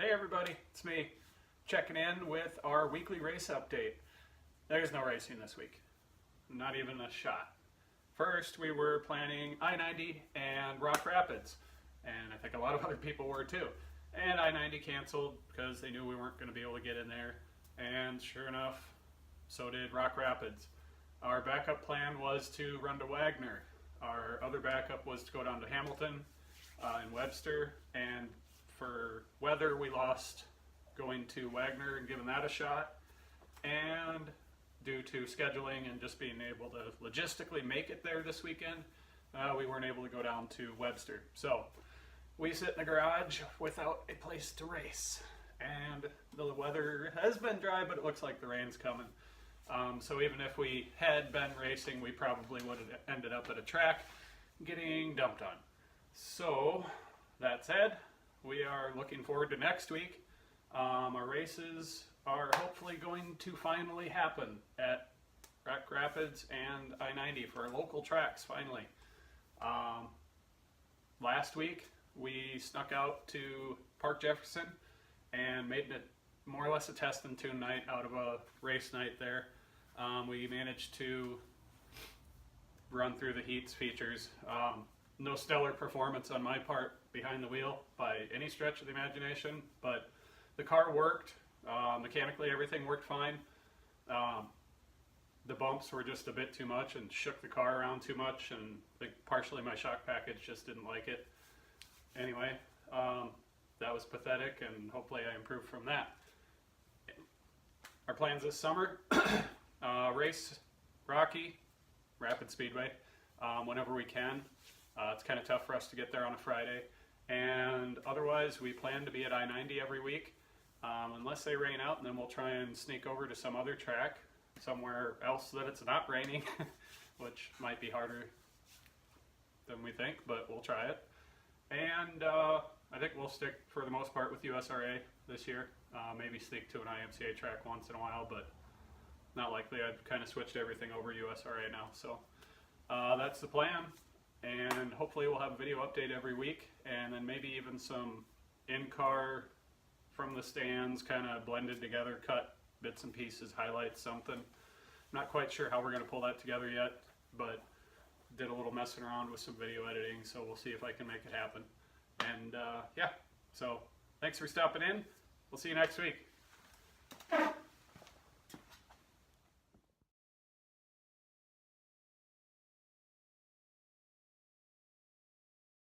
Hey everybody, it's me checking in with our weekly race update. There's no racing this week, not even a shot. First, we were planning I-90 and Rock Rapids, and I think a lot of other people were too. And I-90 canceled because they knew we weren't going to be able to get in there, and sure enough, so did Rock Rapids. Our backup plan was to run to Wagner. Our other backup was to go down to Hamilton and Webster, and for weather we lost going to Wagner and giving that a shot, and due to scheduling and just being able to logistically make it there this weekend, we weren't able to go down to Webster. So we sit in the garage without a place to race, and the weather has been dry, but it looks like the rain's coming. So even if we had been racing, we probably would have ended up at a track getting dumped on. So that said, we are looking forward to next week. Our races are hopefully going to finally happen at Rock Rapids and I-90 for our local tracks finally. Last week we snuck out to Park Jefferson and made it more or less a test and tune night out of a race night there. We managed to run through the heats features. No stellar performance on my part behind the wheel by any stretch of the imagination, but the car worked. Mechanically everything worked fine. The bumps were just a bit too much and shook the car around too much, and I think partially my shock package just didn't like it. Anyway, that was pathetic, and hopefully I improved from that. Our plans this summer, race Rocky, Rapid Speedway, whenever we can. It's kind of tough for us to get there on a Friday. And otherwise, we plan to be at I-90 every week, unless they rain out, and then we'll try and sneak over to some other track, somewhere else that it's not raining, which might be harder than we think, but we'll try it. And I think we'll stick, for the most part, with USRA this year. Maybe sneak to an IMCA track once in a while, but not likely. I've kind of switched everything over USRA now, so that's the plan. And hopefully we'll have a video update every week, and then maybe even some in-car from the stands kind of blended together, cut bits and pieces, highlights, something. I'm not quite sure how we're going to pull that together yet, but did a little messing around with some video editing, so we'll see if I can make it happen. And yeah, so thanks for stopping in. We'll see you next week.